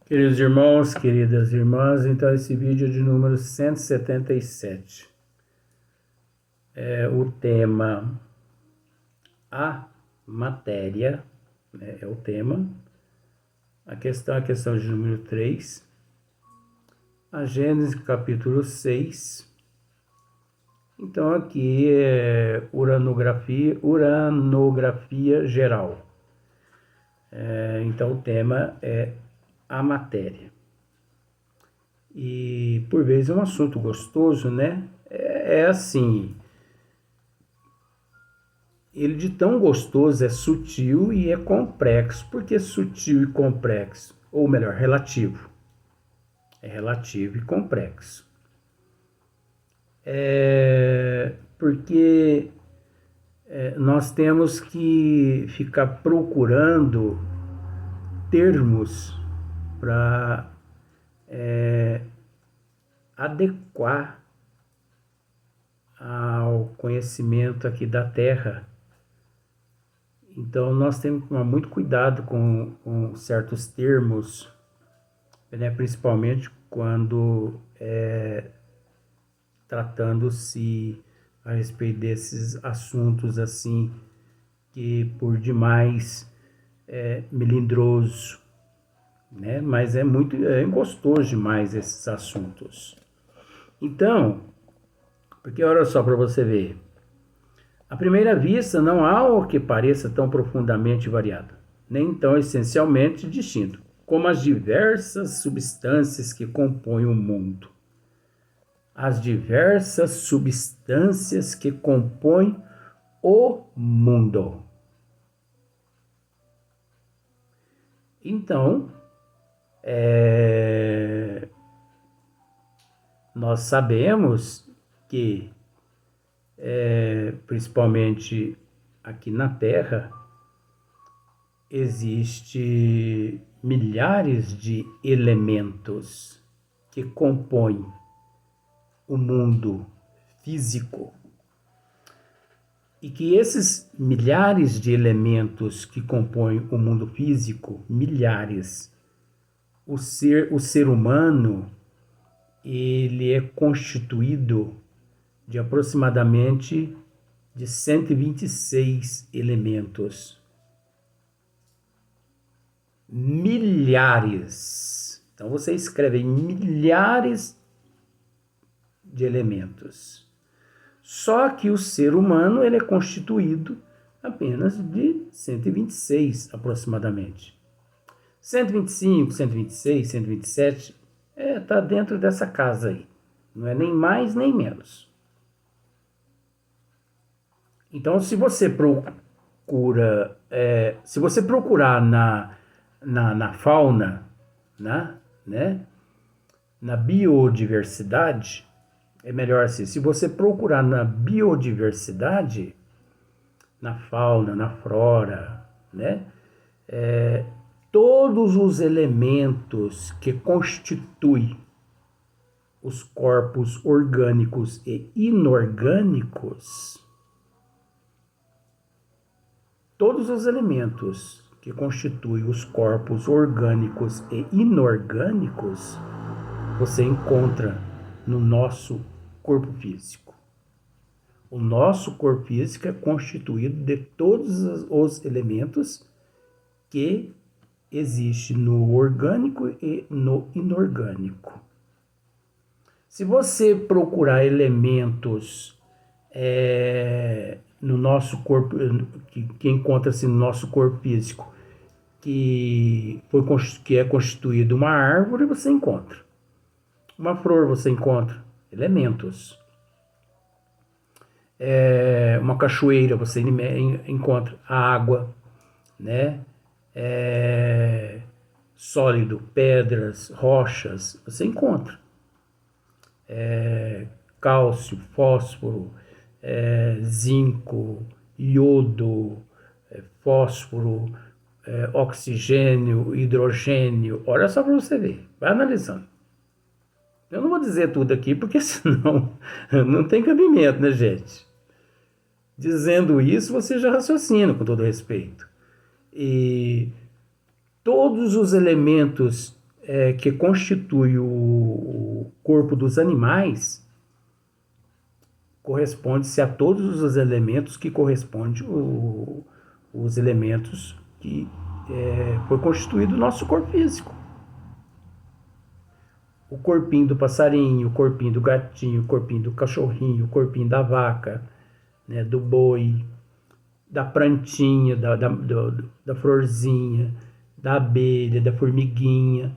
Queridos irmãos, queridas irmãs, então esse vídeo é de número 177. O tema A Matéria, né, é o tema. A questão de número 3. A Gênesis capítulo 6. Então aqui é uranografia geral. Então o tema é a matéria. E por vezes é um assunto gostoso, né? É assim, ele de tão gostoso é sutil e é complexo. Por que sutil e complexo? Ou melhor, relativo. É relativo e complexo. Porque nós temos que ficar procurando termos para adequar ao conhecimento aqui da Terra. Então nós temos que tomar muito cuidado com certos termos, né, principalmente quando tratando-se a respeito desses assuntos assim que por demais melindroso, né? Mas é gostoso demais esses assuntos. Então, porque olha só para você ver, à primeira vista não há o que pareça tão profundamente variado, nem tão essencialmente distinto, como as diversas substâncias que compõem o mundo. As diversas substâncias que compõem o mundo. Então, nós sabemos que, principalmente aqui na Terra, existe milhares de elementos que compõem o mundo físico. E que esses milhares de elementos que compõem o mundo físico, milhares, o ser humano, ele é constituído de aproximadamente de 126 elementos. Milhares. Então você escreve milhares de elementos. Só que o ser humano ele é constituído apenas de 126 aproximadamente. 125, 126, 127 está dentro dessa casa aí. Não é nem mais nem menos. Então, se você procurar na fauna, né, na biodiversidade, é melhor assim, se você procurar na biodiversidade, na fauna, na flora, né, todos os elementos que constituem os corpos orgânicos e inorgânicos, todos os elementos que constituem os corpos orgânicos e inorgânicos, você encontra no nosso corpo físico. O nosso corpo físico é constituído de todos os elementos que existem no orgânico e no inorgânico. Se você procurar elementos no nosso corpo, que encontra-se no nosso corpo físico, que é constituído uma árvore, você encontra. Uma flor, você encontra elementos. Uma cachoeira, você encontra a água, né? Sólido, pedras, rochas, você encontra. Cálcio, fósforo, zinco, iodo, fósforo, oxigênio, hidrogênio. Olha só para você ver, vai analisando. Eu não vou dizer tudo aqui, porque senão não tem cabimento, né, gente? Dizendo isso, você já raciocina, com todo respeito. E todos os elementos que constitui o corpo dos animais corresponde-se a todos os elementos que correspondem os elementos que foi constituído o nosso corpo físico. O corpinho do passarinho, o corpinho do gatinho, o corpinho do cachorrinho, o corpinho da vaca, né, do boi, da plantinha, da florzinha, da abelha, da formiguinha.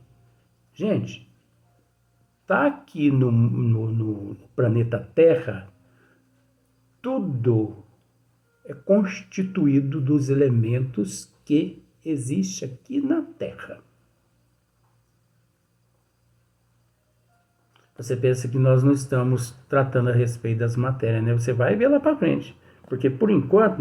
Gente, tá aqui no planeta Terra, tudo é constituído dos elementos que existem aqui na Terra. Você pensa que nós não estamos tratando a respeito das matérias, né? Você vai ver lá para frente. Porque, por enquanto,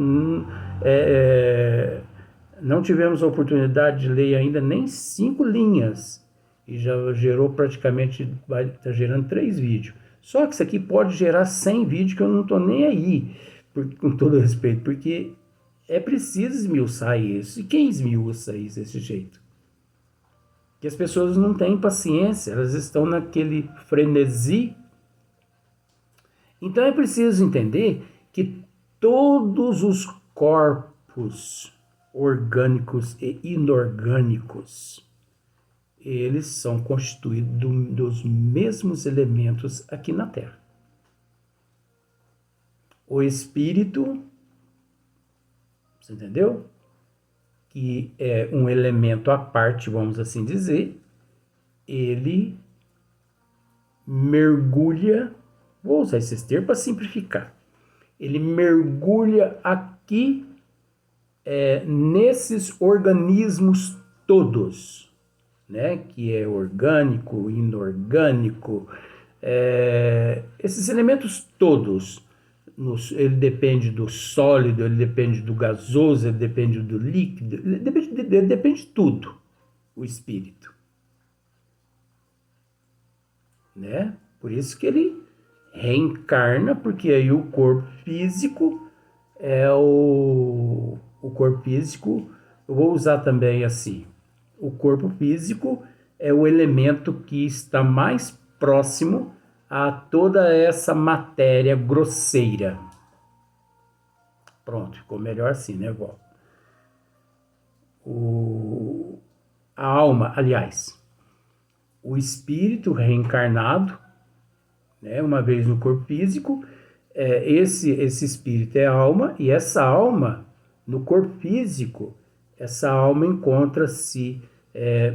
não tivemos a oportunidade de ler ainda nem 5 linhas. E já gerou praticamente, está gerando 3 vídeos. Só que isso aqui pode gerar 100 vídeos que eu não estou nem aí, com todo respeito, porque é preciso esmiuçar isso. E quem esmiuça isso desse jeito? Que as pessoas não têm paciência, elas estão naquele frenesi. Então é preciso entender que todos os corpos orgânicos e inorgânicos, eles são constituídos dos mesmos elementos aqui na Terra. O espírito, você entendeu? Que é um elemento à parte, vamos assim dizer, ele mergulha, vou usar esses termos para simplificar, ele mergulha aqui nesses organismos todos, né, que é orgânico, inorgânico, esses elementos todos. Ele depende do sólido, ele depende do gasoso, ele depende do líquido, ele depende de tudo, o espírito. Né? Por isso que ele reencarna, porque aí o corpo físico é o corpo físico, eu vou usar também assim, o corpo físico é o elemento que está mais próximo a toda essa matéria grosseira. Pronto, ficou melhor assim, né, Val? A alma, aliás, o espírito reencarnado, né, uma vez no corpo físico, esse espírito é a alma, e essa alma, no corpo físico, essa alma encontra-se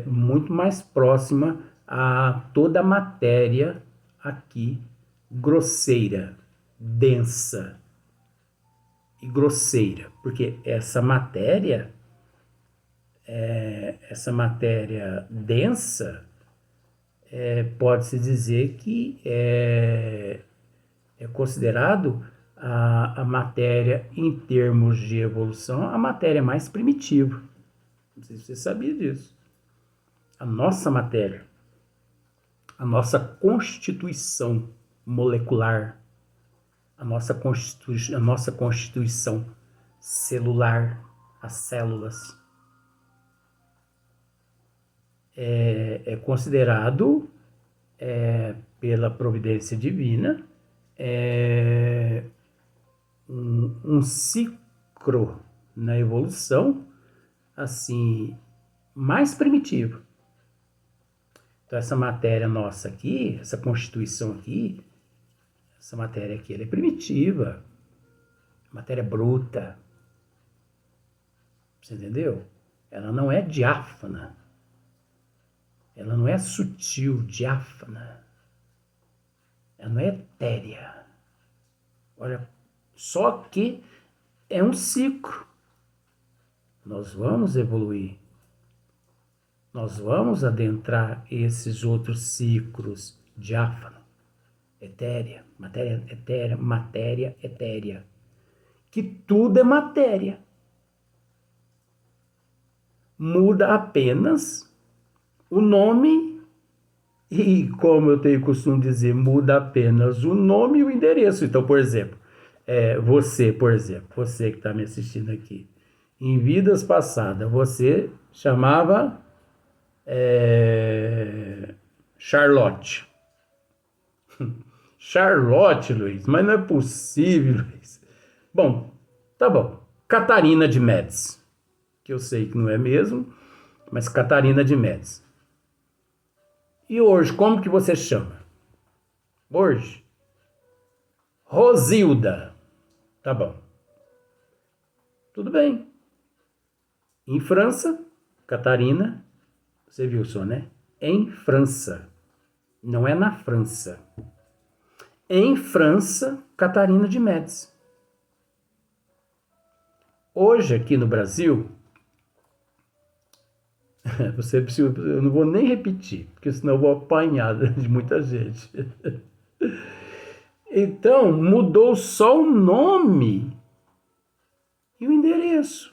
muito mais próxima a toda a matéria aqui grosseira, densa e grosseira, porque essa matéria densa, pode-se dizer que é considerado a matéria, em termos de evolução, a matéria mais primitiva. Não sei se você sabia disso. A nossa matéria, a nossa constituição molecular, a nossa constituição celular, as células, é considerado, pela providência divina, um ciclo na evolução, assim, mais primitivo. Então, essa matéria nossa aqui, essa constituição aqui, essa matéria aqui, ela é primitiva, matéria bruta. Você entendeu? Ela não é diáfana. Ela não é sutil, diáfana. Ela não é etérea. Olha, só que é um ciclo. Nós vamos evoluir. Nós vamos adentrar esses outros ciclos, diáfano, etérea, matéria etérea, que tudo é matéria. Muda apenas o nome e, como eu tenho costume dizer, muda apenas o nome e o endereço. Então, por exemplo, você que está me assistindo aqui, em vidas passadas, você chamava Charlotte. Charlotte, Luiz, mas não é possível, Luiz. Bom, tá bom. Catarina de Médici, que eu sei que não é mesmo, mas Catarina de Médici. E hoje, como que você chama? Hoje? Rosilda. Tá bom. Tudo bem. Em França, Catarina, você viu só, né? Em França. Não é na França. Em França, Catarina de Médici. Hoje, aqui no Brasil, eu não vou nem repetir, porque senão eu vou apanhar de muita gente. Então, mudou só o nome e o endereço,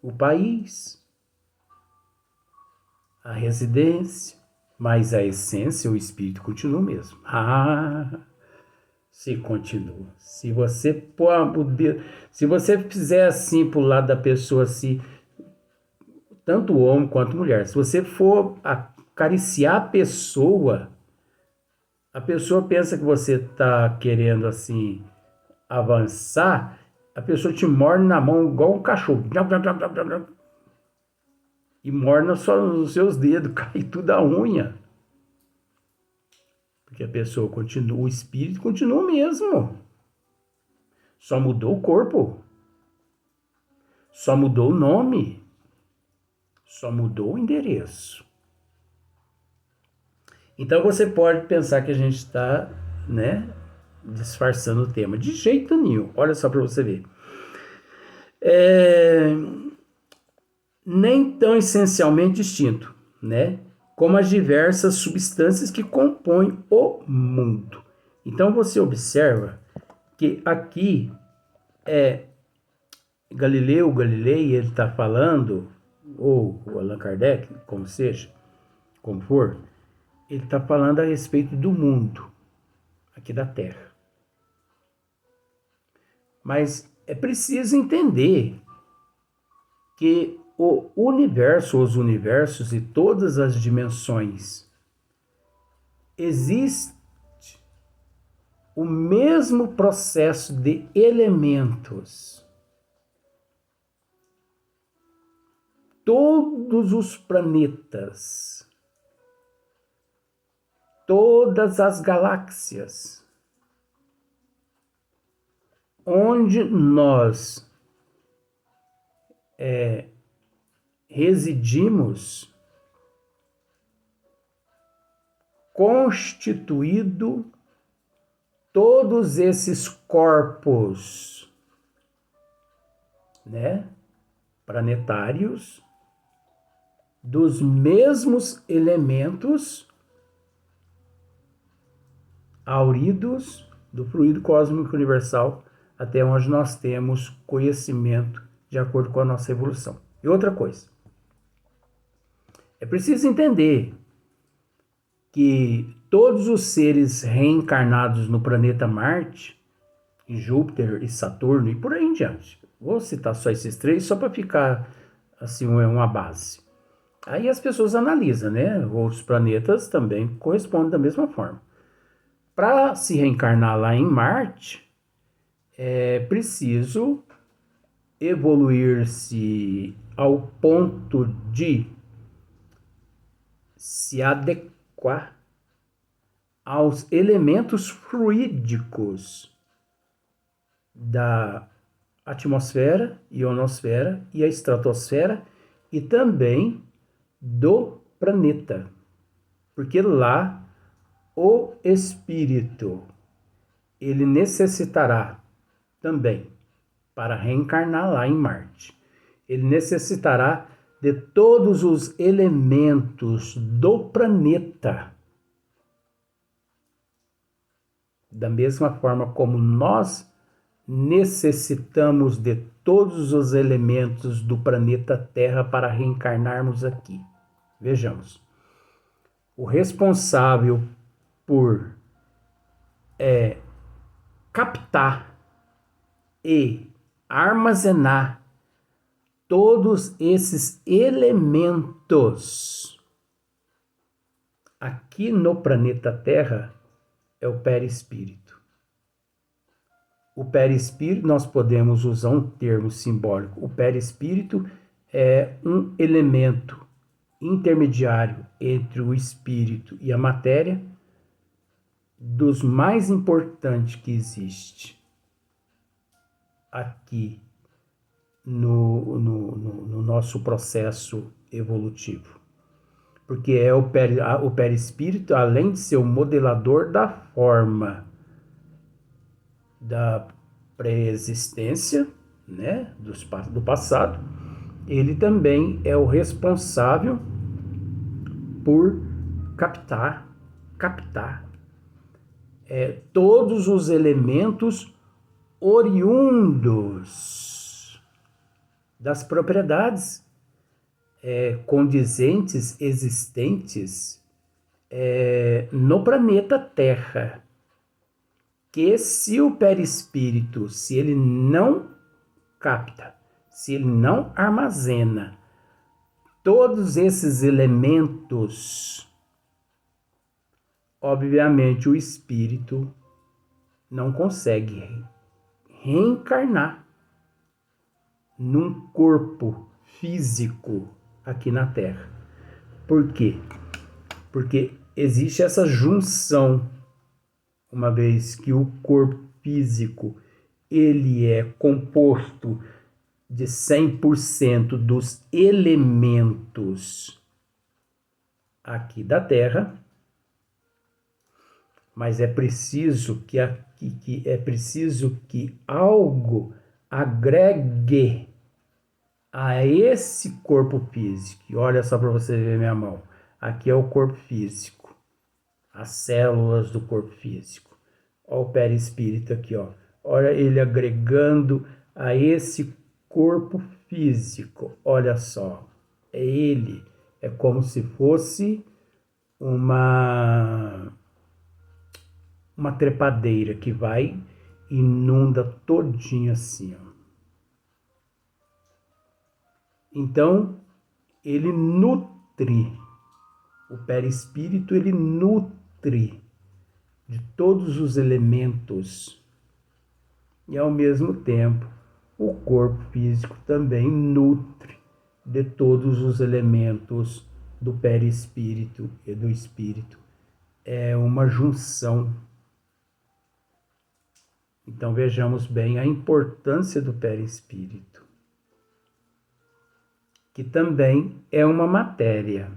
o país, a residência, mas a essência, o espírito continua o mesmo. Se continua. Se você pôr o dedo, se você fizer assim pro lado da pessoa, assim, tanto homem quanto mulher, se você for acariciar a pessoa pensa que você está querendo assim avançar, a pessoa te morde na mão igual um cachorro. E morde só nos seus dedos, cai tudo a unha. Porque a pessoa continua, o espírito continua o mesmo. Só mudou o corpo. Só mudou o nome. Só mudou o endereço. Então você pode pensar que a gente está, né, disfarçando o tema. De jeito nenhum. Olha só para você ver. Nem tão essencialmente distinto, né? Como as diversas substâncias que compõem o mundo. Então você observa que aqui Galileu Galilei, ele está falando, ou o Allan Kardec, como seja, como for, ele está falando a respeito do mundo, aqui da Terra. Mas é preciso entender que o universo, os universos e todas as dimensões, existe o mesmo processo de elementos. Todos os planetas, todas as galáxias, onde nós residimos, constituído todos esses corpos, né, planetários, dos mesmos elementos auridos do fluido cósmico universal, até onde nós temos conhecimento de acordo com a nossa evolução. E outra coisa, é preciso entender que todos os seres reencarnados no planeta Marte, em Júpiter e Saturno e por aí em diante, vou citar só esses três só para ficar assim uma base. Aí as pessoas analisam, né? Outros planetas também correspondem da mesma forma. Para se reencarnar lá em Marte, é preciso evoluir-se ao ponto de se adequar aos elementos fluídicos da atmosfera, ionosfera e a estratosfera e também do planeta. Porque lá o espírito, ele necessitará também, para reencarnar lá em Marte, ele necessitará de todos os elementos do planeta. Da mesma forma como nós necessitamos de todos os elementos do planeta Terra para reencarnarmos aqui. Vejamos. O responsável por captar e armazenar todos esses elementos aqui no planeta Terra é o perispírito. O perispírito, nós podemos usar um termo simbólico. O perispírito é um elemento intermediário entre o espírito e a matéria, dos mais importantes que existe aqui no nosso processo evolutivo. Porque é o perispírito, além de ser o modelador da forma da pré-existência, né, do passado, ele também é o responsável por captar todos os elementos oriundos das propriedades condizentes existentes no planeta Terra. Que se o perispírito, se ele não capta, se ele não armazena todos esses elementos, obviamente o espírito não consegue reencarnar num corpo físico aqui na Terra. Por quê? Porque existe essa junção, uma vez que o corpo físico ele é composto de 100% dos elementos aqui da Terra, mas é preciso que algo agregue a esse corpo físico. E olha só para você ver minha mão. Aqui é o corpo físico, as células do corpo físico. Olha o perispírito aqui, ó. Olha ele agregando a esse corpo físico. Olha só, é ele. É como se fosse uma trepadeira que vai e inunda todinho assim, ó. Então, ele nutre, o perispírito ele nutre de todos os elementos e ao mesmo tempo o corpo físico também nutre de todos os elementos do perispírito e do espírito. É uma junção. Então vejamos bem a importância do perispírito, que também é uma matéria,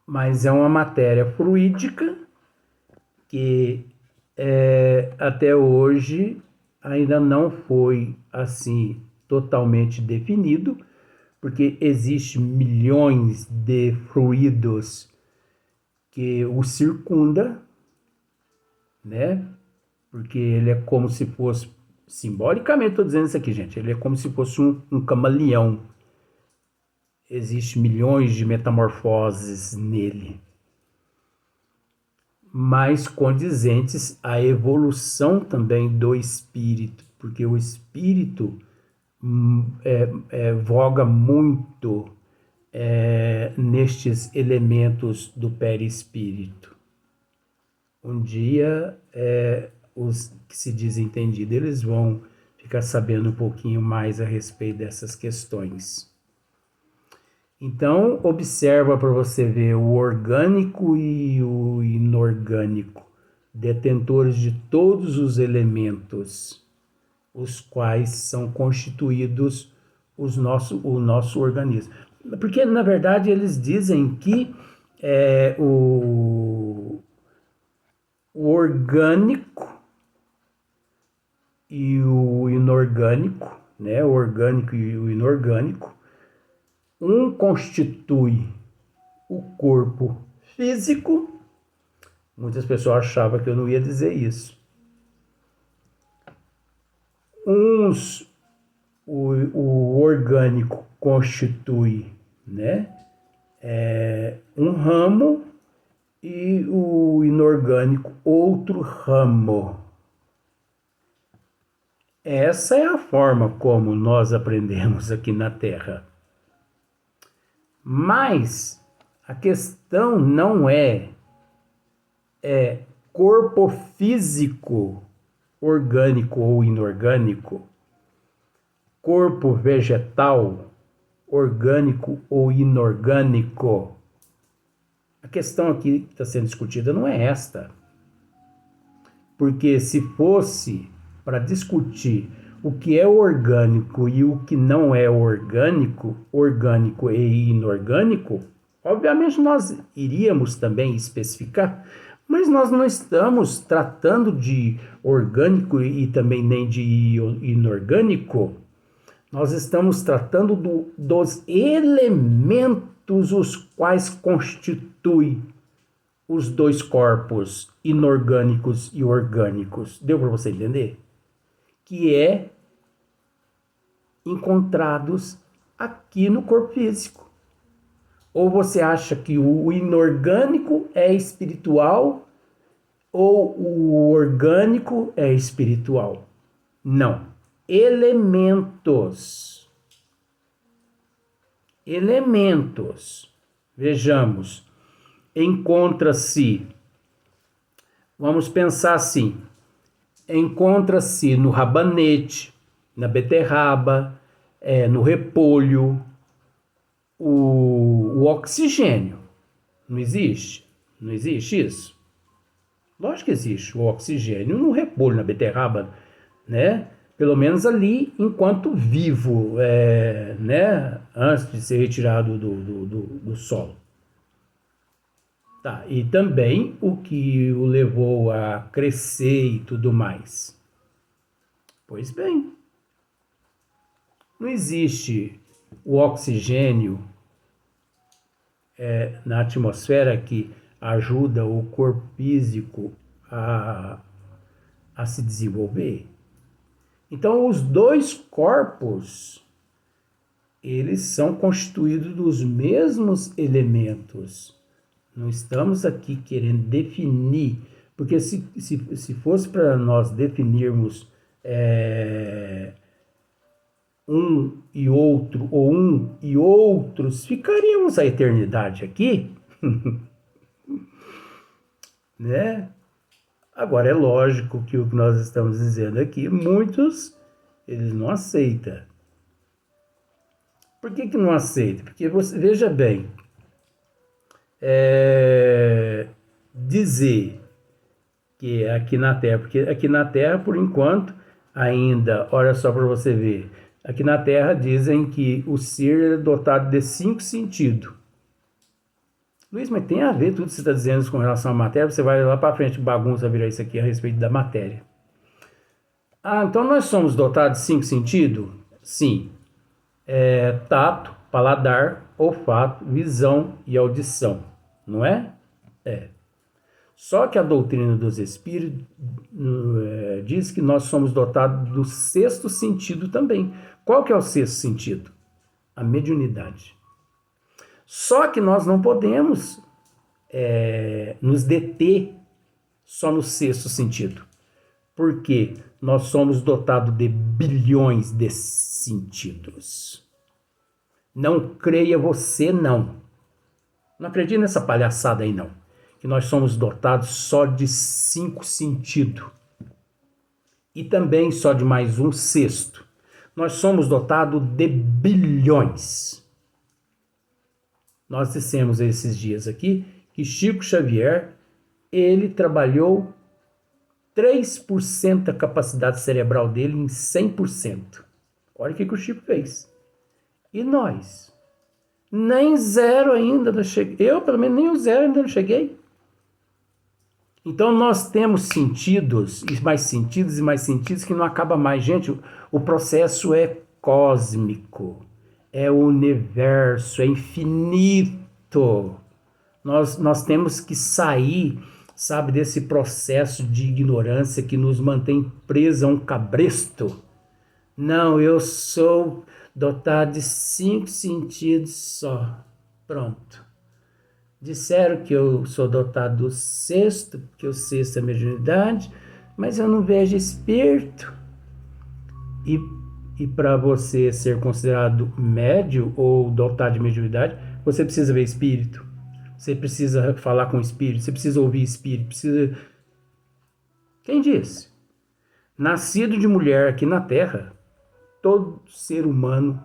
mas é uma matéria fluídica que até hoje ainda não foi assim totalmente definido, porque existem milhões de fluidos que o circunda, né? Porque ele é como se fosse, simbolicamente estou dizendo isso aqui, gente, ele é como se fosse um camaleão. Existem milhões de metamorfoses nele, mas condizentes à evolução também do espírito, porque o espírito voga muito nestes elementos do perispírito. Um dia, os que se dizem entendidos, eles vão ficar sabendo um pouquinho mais a respeito dessas questões. Então, observa para você ver o orgânico e o inorgânico, detentores de todos os elementos, os quais são constituídos o nosso organismo. Porque, na verdade, eles dizem que o orgânico e o inorgânico, né? O orgânico e o inorgânico, um constitui o corpo físico. Muitas pessoas achavam que eu não ia dizer isso. O orgânico constitui, né, um ramo e o inorgânico outro ramo. Essa é a forma como nós aprendemos aqui na Terra. Mas A questão não é corpo físico, orgânico ou inorgânico, corpo vegetal, orgânico ou inorgânico. A questão aqui que está sendo discutida não é esta. Porque se fosse para discutir o que é orgânico e o que não é orgânico, orgânico e inorgânico, obviamente nós iríamos também especificar, mas nós não estamos tratando de orgânico e também nem de inorgânico. Nós estamos tratando dos elementos os quais constituem os dois corpos, inorgânicos e orgânicos. Deu para você entender? Que é encontrados aqui no corpo físico. Ou você acha que o inorgânico é espiritual ou o orgânico é espiritual? Não. Elementos. Elementos. Vejamos. Encontra-se, vamos pensar assim, encontra-se no rabanete, na beterraba, no repolho, o oxigênio. Não existe? Não existe isso? Lógico que existe o oxigênio no repolho, na beterraba, né? Pelo menos ali enquanto vivo, né? Antes de ser retirado do solo. Tá, e também o que o levou a crescer e tudo mais. Pois bem, não existe o oxigênio na atmosfera que ajuda o corpo físico a se desenvolver. Então, os dois corpos, eles são constituídos dos mesmos elementos. Não estamos aqui querendo definir, porque se fosse para nós definirmos um e outro, ou um e outros, ficaríamos a eternidade aqui, né? Agora, é lógico que o que nós estamos dizendo aqui, muitos, eles não aceitam. Por que não aceitam? Porque, veja bem, dizer que aqui na Terra, porque aqui na Terra, por enquanto, ainda, olha só para você ver, aqui na Terra dizem que o ser é dotado de 5 sentidos. Luiz, mas tem a ver tudo que você está dizendo com relação à matéria? Você vai lá para frente, bagunça virar isso aqui a respeito da matéria. Ah, então nós somos dotados de 5 sentidos? Sim. Tato, paladar, olfato, visão e audição. Não é? Só que a doutrina dos espíritos diz que nós somos dotados do 6º sentido também. Qual que é o 6º sentido? A mediunidade. Só que nós não podemos nos deter só no 6º sentido. Porque nós somos dotados de bilhões de sentidos. Não creia você, não. Não acredite nessa palhaçada aí, não. Que nós somos dotados só de 5 sentidos. E também só de mais um 6º. Nós somos dotados de bilhões. Nós dissemos esses dias aqui que Chico Xavier, ele trabalhou 3% da capacidade cerebral dele em 100%. Olha o que o Chico fez. E nós? Nem 0 ainda não cheguei. Eu, pelo menos, nem o 0 ainda não cheguei. Então, nós temos sentidos, e mais sentidos, e mais sentidos, que não acaba mais. Gente, o processo é cósmico, é o universo, é infinito. Nós temos que sair, sabe, desse processo de ignorância que nos mantém presos a um cabresto. Não, eu sou dotado de 5 sentidos só. Pronto. Disseram que eu sou dotado do 6º, porque o 6º é a mediunidade, mas eu não vejo espírito. E para você ser considerado médio ou dotado de mediunidade, você precisa ver espírito. você precisa falar com o espírito, você precisa ouvir espírito, precisa... Quem disse? Nascido de mulher aqui na Terra, todo ser humano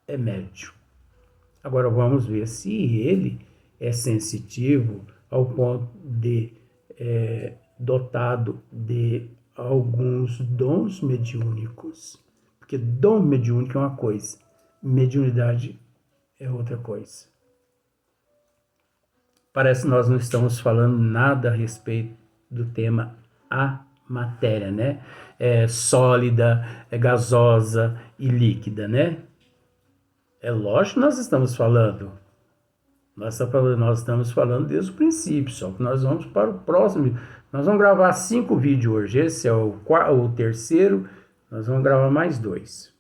é médium. Agora vamos ver se ele é sensitivo ao ponto de dotado de alguns dons mediúnicos. Porque dom mediúnico é uma coisa, mediunidade é outra coisa. Parece que nós não estamos falando nada a respeito do tema a matéria, né? É sólida, é gasosa e líquida, né? É lógico que nós estamos falando. Nós estamos falando desde o princípio, só que nós vamos para o próximo. Nós vamos gravar 5 vídeos hoje. Esse é o terceiro. Nós vamos gravar mais 2.